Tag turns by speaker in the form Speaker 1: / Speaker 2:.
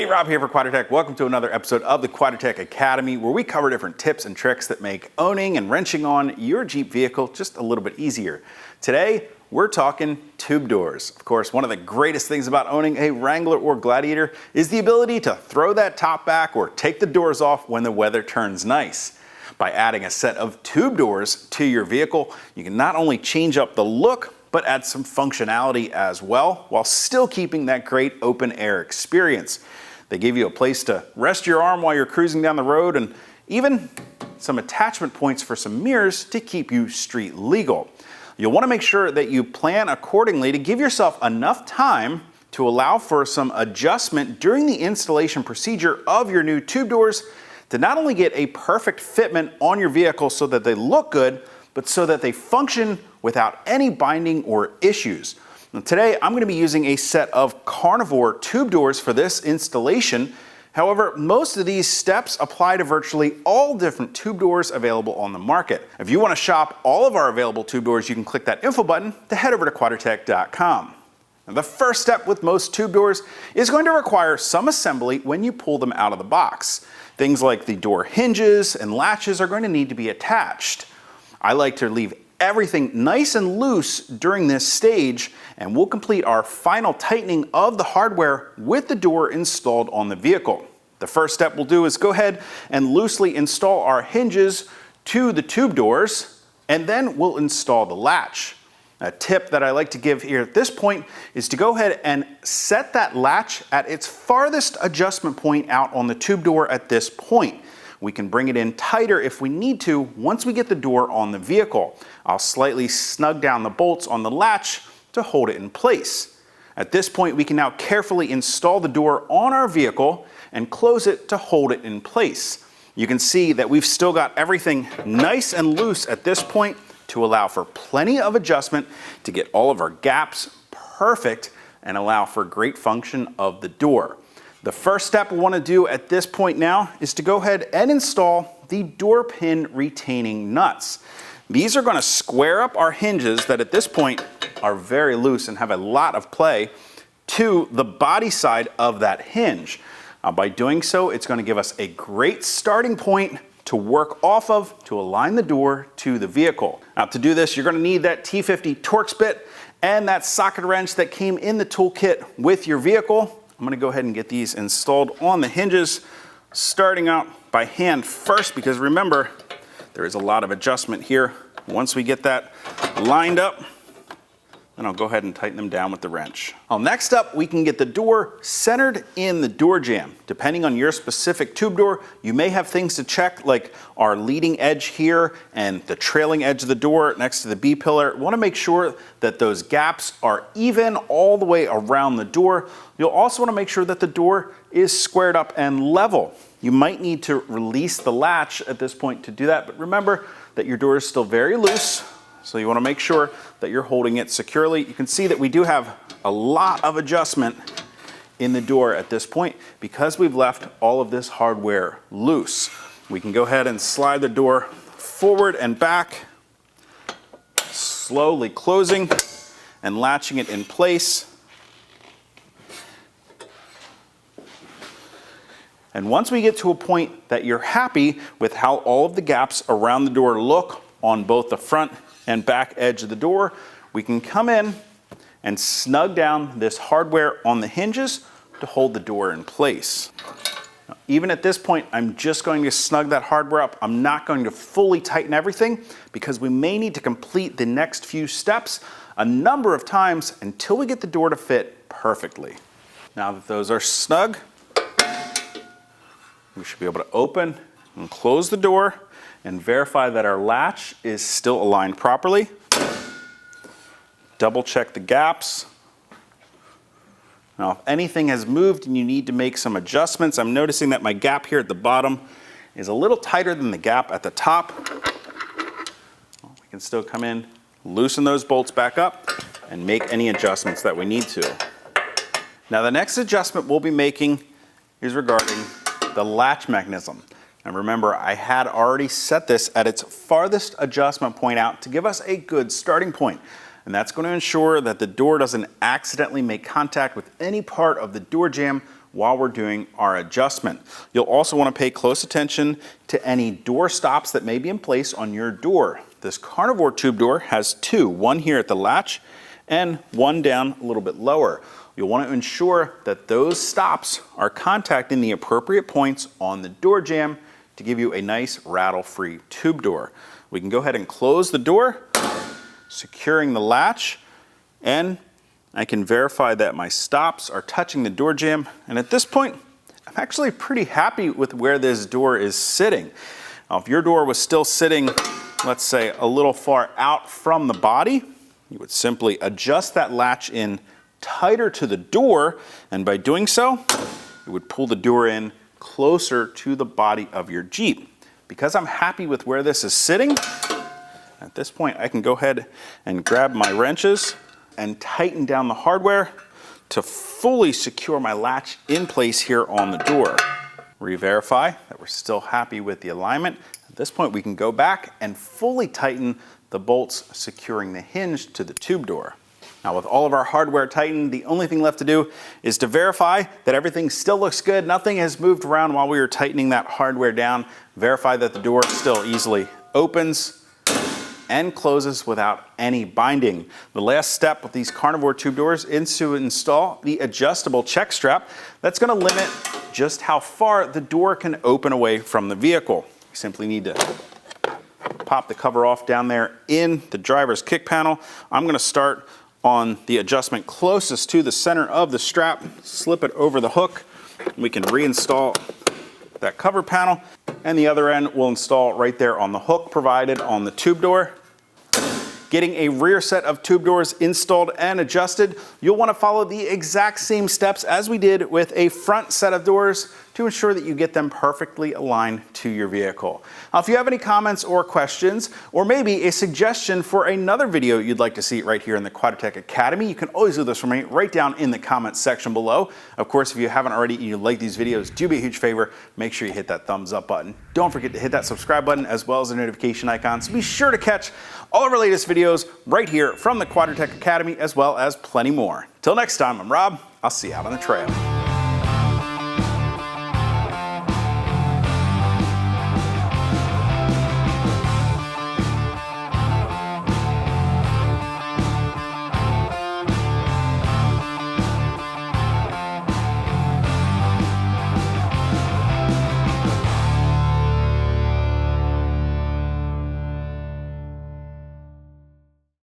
Speaker 1: Rob here for Quadratec. Welcome to another episode of the Quadratec Academy, where we cover different tips and tricks that make owning and wrenching on your Jeep vehicle just a little bit easier. Today, we're talking tube doors. Of course, one of the greatest things about owning a Wrangler or Gladiator is the ability to throw that top back or take the doors off when the weather turns nice. By adding a set of tube doors to your vehicle, you can not only change up the look, but add some functionality as well, while still keeping that great open air experience. They give you a place to rest your arm while you're cruising down the road, and even some attachment points for some mirrors to keep you street legal. You'll want to make sure that you plan accordingly to give yourself enough time to allow for some adjustment during the installation procedure of your new tube doors to not only get a perfect fitment on your vehicle so that they look good, but so that they function without any binding or issues. Now, today, I'm going to be using a set of Carnivore tube doors for this installation. However, most of these steps apply to virtually all different tube doors available on the market. If you want to shop all of our available tube doors, you can click that info button to head over to quadratec.com. Now, the first step with most tube doors is going to require some assembly when you pull them out of the box. Things like the door hinges and latches are going to need to be attached. I like to leave everything nice and loose during this stage, and we'll complete our final tightening of the hardware with the door installed on the vehicle. The first step we'll do is go ahead and loosely install our hinges to the tube doors, and then we'll install the latch. A tip that I like to give here at this point is to go ahead and set that latch at its farthest adjustment point out on the tube door at this point. We can bring it in tighter if we need to once we get the door on the vehicle. I'll slightly snug down the bolts on the latch to hold it in place. At this point, we can now carefully install the door on our vehicle and close it to hold it in place. You can see that we've still got everything nice and loose at this point to allow for plenty of adjustment to get all of our gaps perfect and allow for great function of the door. The first step we want to do at this point now is to go ahead and install the door pin retaining nuts. These are going to square up our hinges that at this point are very loose and have a lot of play to the body side of that hinge. By doing so, it's going to give us a great starting point to work off of to align the door to the vehicle. Now, to do this, you're going to need that T50 Torx bit and that socket wrench that came in the toolkit with your vehicle. I'm going to go ahead and get these installed on the hinges, starting out by hand first, because remember, there is a lot of adjustment here. Once we get that lined up, then I'll go ahead and tighten them down with the wrench. Well, next up, we can get the door centered in the door jamb. Depending on your specific tube door, you may have things to check, like our leading edge here and the trailing edge of the door next to the B pillar. We want to make sure that those gaps are even all the way around the door. You'll also want to make sure that the door is squared up and level. You might need to release the latch at this point to do that, but remember that your door is still very loose, so you want to make sure that you're holding it securely. You can see that we do have a lot of adjustment in the door at this point because we've left all of this hardware loose. We can go ahead and slide the door forward and back, slowly closing and latching it in place. And once we get to a point that you're happy with how all of the gaps around the door look on both the front and back edge of the door, we can come in and snug down this hardware on the hinges to hold the door in place. Now, even at this point, I'm just going to snug that hardware up. I'm not going to fully tighten everything because we may need to complete the next few steps a number of times until we get the door to fit perfectly. Now that those are snug, we should be able to open and close the door and verify that our latch is still aligned properly. Double check the gaps. Now, if anything has moved and you need to make some adjustments, I'm noticing that my gap here at the bottom is a little tighter than the gap at the top. We can still come in, loosen those bolts back up, and make any adjustments that we need to. Now, the next adjustment we'll be making is regarding the latch mechanism. And remember, I had already set this at its farthest adjustment point out to give us a good starting point. and that's going to ensure that the door doesn't accidentally make contact with any part of the door jamb while we're doing our adjustment. You'll also want to pay close attention to any door stops that may be in place on your door. This Carnivore tube door has two, one here at the latch and one down a little bit lower. You'll want to ensure that those stops are contacting the appropriate points on the door jamb to give you a nice rattle-free tube door. We can go ahead and close the door, securing the latch, and I can verify that my stops are touching the door jamb, and at this point, I'm actually pretty happy with where this door is sitting. Now, if your door was still sitting, let's say, a little far out from the body, you would simply adjust that latch in tighter to the door, and by doing so, it would pull the door in closer to the body of your Jeep. Because I'm happy with where this is sitting, at this point, I can go ahead and grab my wrenches and tighten down the hardware to fully secure my latch in place here on the door. Re-verify that we're still happy with the alignment. At this point, we can go back and fully tighten the bolts securing the hinge to the tube door. Now, with all of our hardware tightened, the only thing left to do is to verify that everything still looks good. Nothing has moved around while we were tightening that hardware down. Verify that the door still easily opens and closes without any binding. The last step with these Carnivore tube doors is to install the adjustable check strap that's going to limit just how far the door can open away from the vehicle. You simply need to pop the cover off down there in the driver's kick panel. I'm going to start on the adjustment closest to the center of the strap, slip it over the hook. We can reinstall that cover panel, and the other end will install right there on the hook provided on the tube door. Getting a rear set of tube doors installed and adjusted, you'll want to follow the exact same steps as we did with a front set of doors to ensure that you get them perfectly aligned to your vehicle. Now, if you have any comments or questions, or maybe a suggestion for another video you'd like to see right here in the Quadratec Academy, you can always do this for me right down in the comments section below. Of course, if you haven't already and you like these videos, do me a huge favor, make sure you hit that thumbs up button. Don't forget to hit that subscribe button as well as the notification icon, so be sure to catch all of our latest videos right here from the Quadratec Academy, as well as plenty more. Till next time, I'm Rob. I'll see you out on the trail.